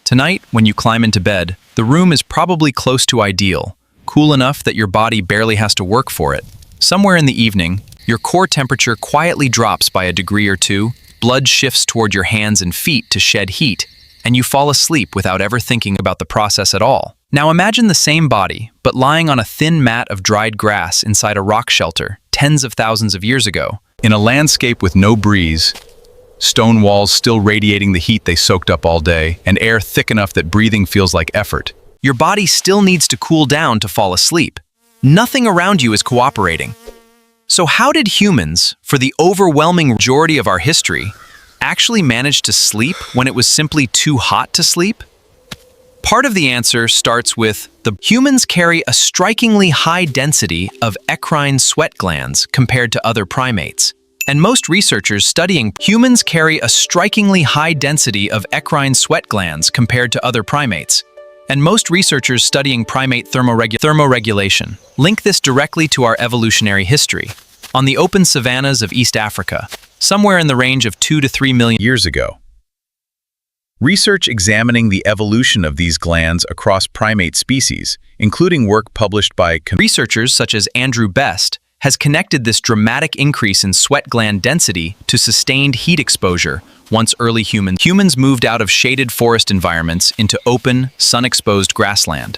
Tonight, when you climb into bed, the room is probably close to ideal, cool enough that your body barely has to work for it. Somewhere in the evening, your core temperature quietly drops by a degree or two, blood shifts toward your hands and feet to shed heat, and you fall asleep without ever thinking about the process at all. Now imagine the same body, but lying on a thin mat of dried grass inside a rock shelter tens of thousands of years ago. In a landscape with no breeze, stone walls still radiating the heat they soaked up all day, and air thick enough that breathing feels like effort. Your body still needs to cool down to fall asleep. Nothing around you is cooperating. So how did humans, for the overwhelming majority of our history, actually manage to sleep when it was simply too hot to sleep? Part of the answer starts with humans carry a strikingly high density of eccrine sweat glands compared to other primates. And most researchers studying humans carry a strikingly high density of eccrine sweat glands compared to other primates. And most researchers studying primate thermoregulation link this directly to our evolutionary history. On the open savannas of East Africa, somewhere in the range of 2 to 3 million years ago. Research examining the evolution of these glands across primate species, including work published by researchers such as Andrew Best, has connected this dramatic increase in sweat gland density to sustained heat exposure once early humans moved out of shaded forest environments into open, sun-exposed grassland.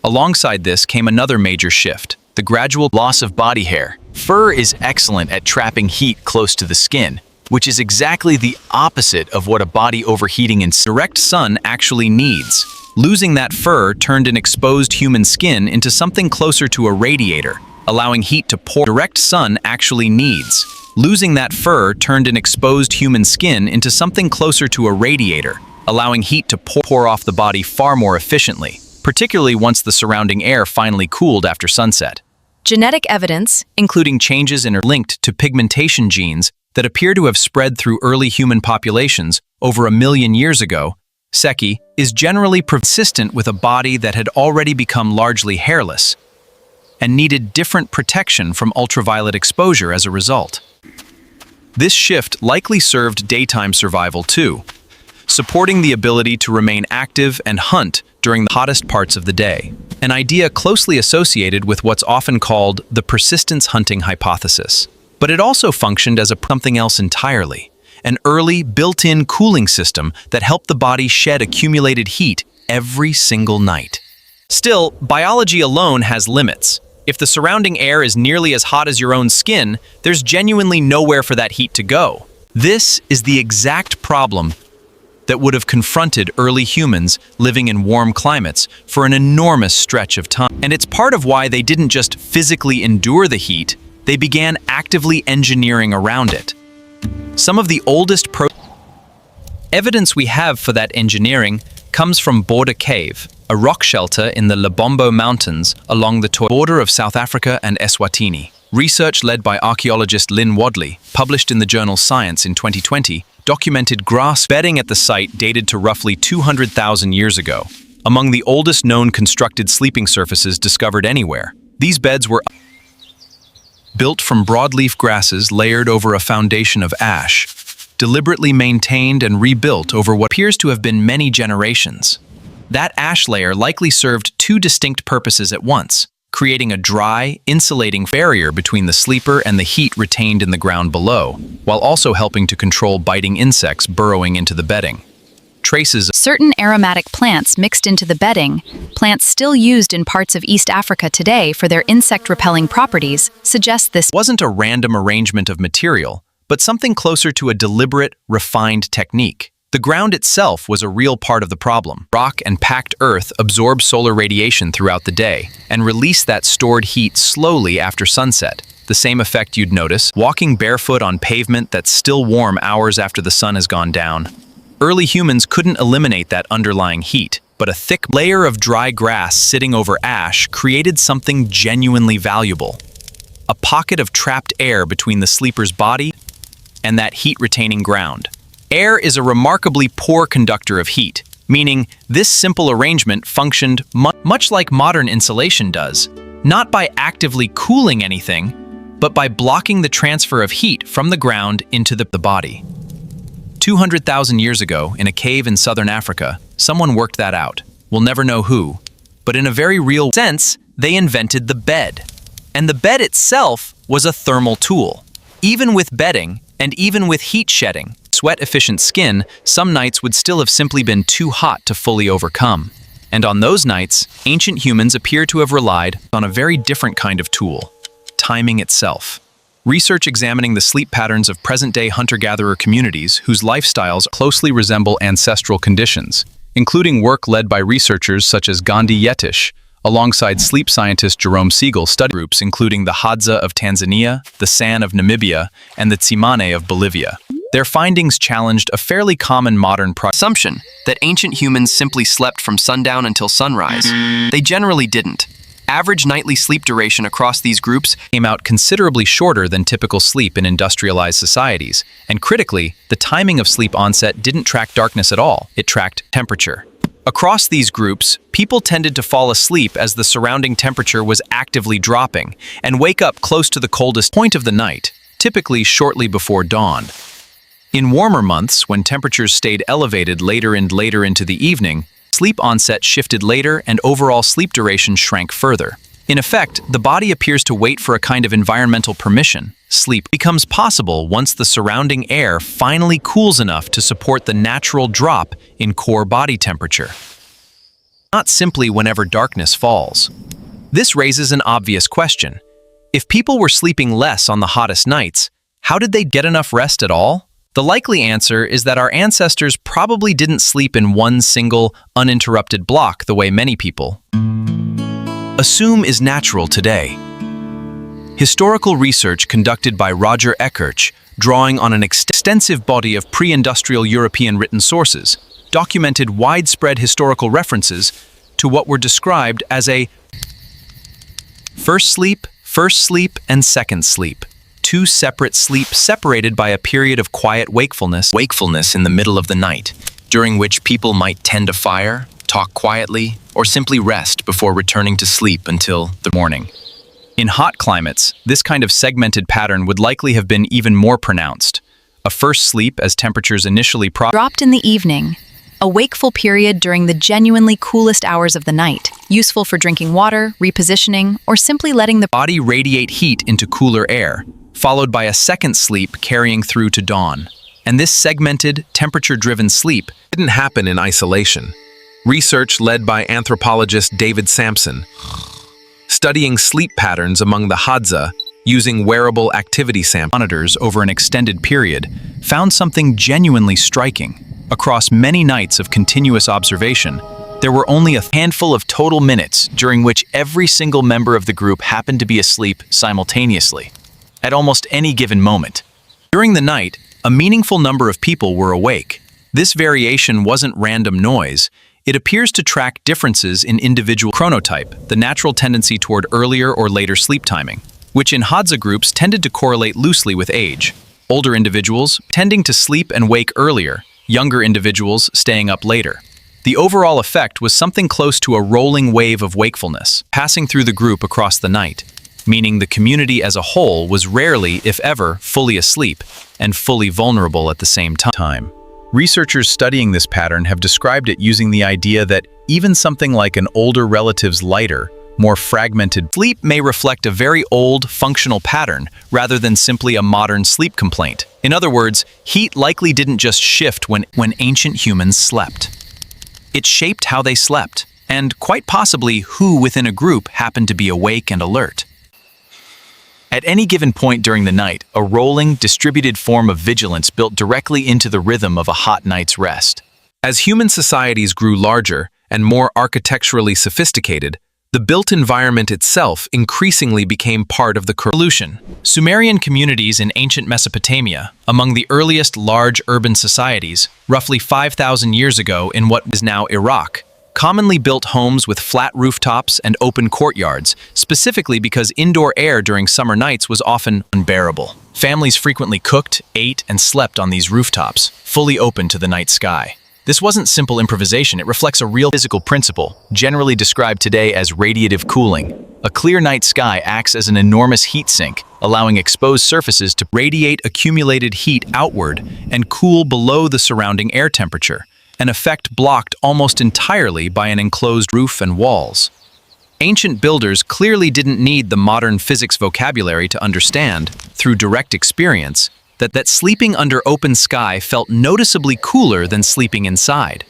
Alongside this came another major shift, the gradual loss of body hair. Fur is excellent at trapping heat close to the skin, which is exactly the opposite of what a body overheating in direct sun actually needs. Losing that fur turned an exposed human skin into something closer to a radiator, allowing heat to pour. Direct sun actually needs. Losing that fur turned an exposed human skin into something closer to a radiator, allowing heat to pour off the body far more efficiently, particularly once the surrounding air finally cooled after sunset. Genetic evidence, including changes in or linked to pigmentation genes that appear to have spread through early human populations over 1 million years ago, Seki, is generally consistent with a body that had already become largely hairless and needed different protection from ultraviolet exposure as a result. This shift likely served daytime survival too, supporting the ability to remain active and hunt during the hottest parts of the day, an idea closely associated with what's often called the persistence hunting hypothesis. But it also functioned as something else entirely, an early built-in cooling system that helped the body shed accumulated heat every single night. Still, biology alone has limits. If the surrounding air is nearly as hot as your own skin, there's genuinely nowhere for that heat to go. This is the exact problem that would have confronted early humans living in warm climates for an enormous stretch of time. And it's part of why they didn't just physically endure the heat, they began actively engineering around it. Some of the oldest evidence we have for that engineering comes from Border Cave, a rock shelter in the Lebombo Mountains along the border of South Africa and Eswatini. Research led by archaeologist Lynn Wadley, published in the journal Science in 2020, documented grass bedding at the site dated to roughly 200,000 years ago, among the oldest known constructed sleeping surfaces discovered anywhere. These beds were built from broadleaf grasses layered over a foundation of ash, deliberately maintained and rebuilt over what appears to have been many generations. That ash layer likely served two distinct purposes at once, creating a dry, insulating barrier between the sleeper and the heat retained in the ground below, while also helping to control biting insects burrowing into the bedding. Traces of certain aromatic plants mixed into the bedding, plants still used in parts of East Africa today for their insect-repelling properties, suggest this wasn't a random arrangement of material, but something closer to a deliberate, refined technique. The ground itself was a real part of the problem. Rock and packed earth absorb solar radiation throughout the day and release that stored heat slowly after sunset, the same effect you'd notice walking barefoot on pavement that's still warm hours after the sun has gone down. Early humans couldn't eliminate that underlying heat, but a thick layer of dry grass sitting over ash created something genuinely valuable. A pocket of trapped air between the sleeper's body and that heat-retaining ground. Air is a remarkably poor conductor of heat, meaning this simple arrangement functioned much like modern insulation does, not by actively cooling anything, but by blocking the transfer of heat from the ground into the body. 200,000 years ago, in a cave in southern Africa, Someone worked that out. We'll never know who. But in a very real sense, they invented the bed. And the bed itself was a thermal tool. Even with bedding, and even with heat shedding, sweat-efficient skin, some nights would still have simply been too hot to fully overcome. And on those nights, ancient humans appear to have relied on a very different kind of tool: timing itself. Research examining the sleep patterns of present-day hunter-gatherer communities whose lifestyles closely resemble ancestral conditions, including work led by researchers such as Gandhi Yetish, alongside sleep scientist Jerome Siegel, study groups including the Hadza of Tanzania, the San of Namibia, and the Tsimane of Bolivia. Their findings challenged a fairly common modern assumption that ancient humans simply slept from sundown until sunrise. They generally didn't. Average nightly sleep duration across these groups came out considerably shorter than typical sleep in industrialized societies, and critically, the timing of sleep onset didn't track darkness at all, it tracked temperature. Across these groups, people tended to fall asleep as the surrounding temperature was actively dropping, and wake up close to the coldest point of the night, typically shortly before dawn. In warmer months, when temperatures stayed elevated later and later into the evening, sleep onset shifted later and overall sleep duration shrank further. In effect, the body appears to wait for a kind of environmental permission. Sleep becomes possible once the surrounding air finally cools enough to support the natural drop in core body temperature. Not simply whenever darkness falls. This raises an obvious question. If people were sleeping less on the hottest nights, how did they get enough rest at all? The likely answer is that our ancestors probably didn't sleep in one single, uninterrupted block the way many people assume is natural today. Historical research conducted by Roger Eckertz, drawing on an extensive body of pre-industrial European written sources, documented widespread historical references to what were described as a first sleep, and second sleep. Two separate sleeps separated by a period of quiet wakefulness in the middle of the night, during which people might tend a fire, talk quietly, or simply rest before returning to sleep until the morning. In hot climates, this kind of segmented pattern would likely have been even more pronounced. A first sleep as temperatures initially dropped in the evening, a wakeful period during the genuinely coolest hours of the night, useful for drinking water, repositioning, or simply letting the body radiate heat into cooler air, followed by a second sleep carrying through to dawn. And this segmented, temperature-driven sleep didn't happen in isolation. Research led by anthropologist David Sampson, studying sleep patterns among the Hadza using wearable activity monitors over an extended period, found something genuinely striking. Across many nights of continuous observation, there were only a handful of total minutes during which every single member of the group happened to be asleep simultaneously, at almost any given moment. During the night, a meaningful number of people were awake. This variation wasn't random noise. It appears to track differences in individual chronotype, the natural tendency toward earlier or later sleep timing, which in Hadza groups tended to correlate loosely with age. Older individuals tending to sleep and wake earlier, younger individuals staying up later. The overall effect was something close to a rolling wave of wakefulness, passing through the group across the night, meaning the community as a whole was rarely, if ever, fully asleep and fully vulnerable at the same time. Researchers studying this pattern have described it using the idea that even something like an older relative's lighter, more fragmented sleep may reflect a very old, functional pattern rather than simply a modern sleep complaint. In other words, heat likely didn't just shift when ancient humans slept. It shaped how they slept, and quite possibly who within a group happened to be awake and alert. At any given point during the night, a rolling, distributed form of vigilance built directly into the rhythm of a hot night's rest. As human societies grew larger and more architecturally sophisticated, the built environment itself increasingly became part of the evolution. Sumerian communities in ancient Mesopotamia, among the earliest large urban societies, roughly 5,000 years ago in what is now Iraq, commonly built homes with flat rooftops and open courtyards, specifically because indoor air during summer nights was often unbearable. Families frequently cooked, ate, and slept on these rooftops, fully open to the night sky. This wasn't simple improvisation, it reflects a real physical principle, generally described today as radiative cooling. A clear night sky acts as an enormous heat sink, allowing exposed surfaces to radiate accumulated heat outward and cool below the surrounding air temperature, an effect blocked almost entirely by an enclosed roof and walls. Ancient builders clearly didn't need the modern physics vocabulary to understand, through direct experience, that sleeping under open sky felt noticeably cooler than sleeping inside.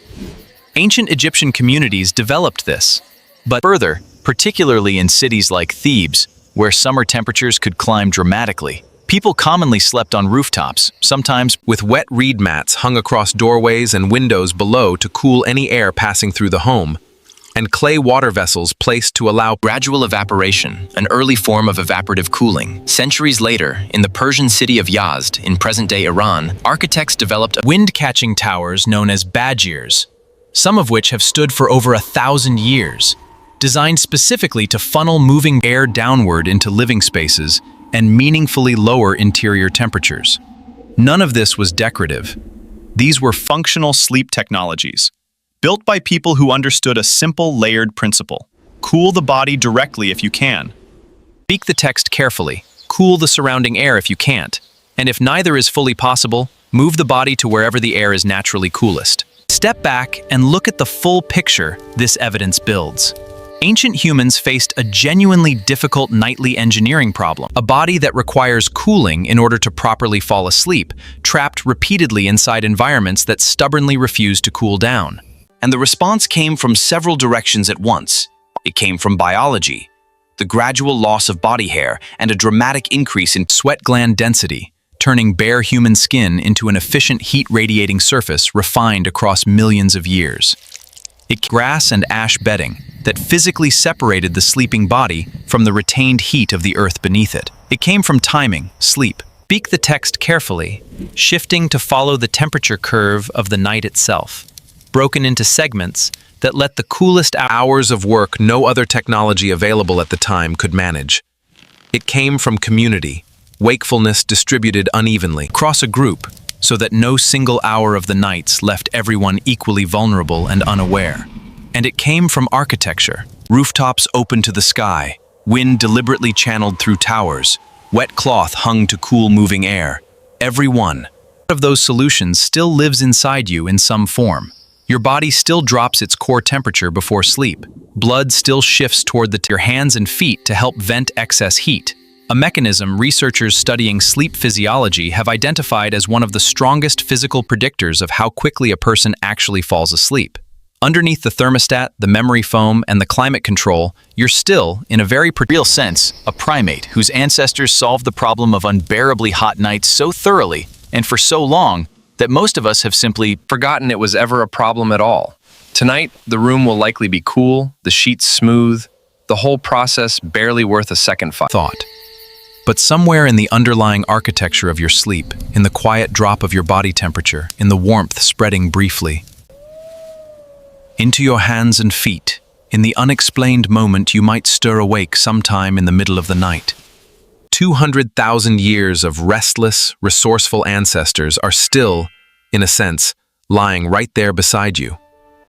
Ancient Egyptian communities developed this, but further, particularly in cities like Thebes, where summer temperatures could climb dramatically. People commonly slept on rooftops, sometimes with wet reed mats hung across doorways and windows below to cool any air passing through the home, and clay water vessels placed to allow gradual evaporation, an early form of evaporative cooling. Centuries later, in the Persian city of Yazd, in present-day Iran, architects developed wind-catching towers known as bajirs, some of which have stood for over 1,000 years, designed specifically to funnel moving air downward into living spaces and meaningfully lower interior temperatures. None of this was decorative. These were functional sleep technologies, built by people who understood a simple layered principle. Cool the body directly if you can. Speak the text carefully. Cool the surrounding air if you can't. And if neither is fully possible, move the body to wherever the air is naturally coolest. Step back and look at the full picture this evidence builds. Ancient humans faced a genuinely difficult nightly engineering problem. A body that requires cooling in order to properly fall asleep, trapped repeatedly inside environments that stubbornly refuse to cool down. And the response came from several directions at once. It came from biology, the gradual loss of body hair, and a dramatic increase in sweat gland density, turning bare human skin into an efficient heat-radiating surface refined across millions of years. Grass and ash bedding that physically separated the sleeping body from the retained heat of the earth beneath it. It came from timing, sleep. Speak the text carefully, shifting to follow the temperature curve of the night itself, broken into segments that let the coolest hours of work no other technology available at the time could manage. It came from community, wakefulness distributed unevenly across a group, so that no single hour of the nights left everyone equally vulnerable and unaware. And it came from architecture, rooftops open to the sky, wind deliberately channeled through towers, wet cloth hung to cool moving air. Every one of those solutions still lives inside you in some form. Your body still drops its core temperature before sleep. Blood still shifts toward your hands and feet to help vent excess heat. A mechanism researchers studying sleep physiology have identified as one of the strongest physical predictors of how quickly a person actually falls asleep. Underneath the thermostat, the memory foam, and the climate control, you're still, in a very real sense, a primate whose ancestors solved the problem of unbearably hot nights so thoroughly and for so long that most of us have simply forgotten it was ever a problem at all. Tonight, the room will likely be cool, the sheets smooth, the whole process barely worth a second thought. But somewhere in the underlying architecture of your sleep, in the quiet drop of your body temperature, in the warmth spreading briefly into your hands and feet, in the unexplained moment you might stir awake sometime in the middle of the night. 200,000 years of restless, resourceful ancestors are still, in a sense, lying right there beside you.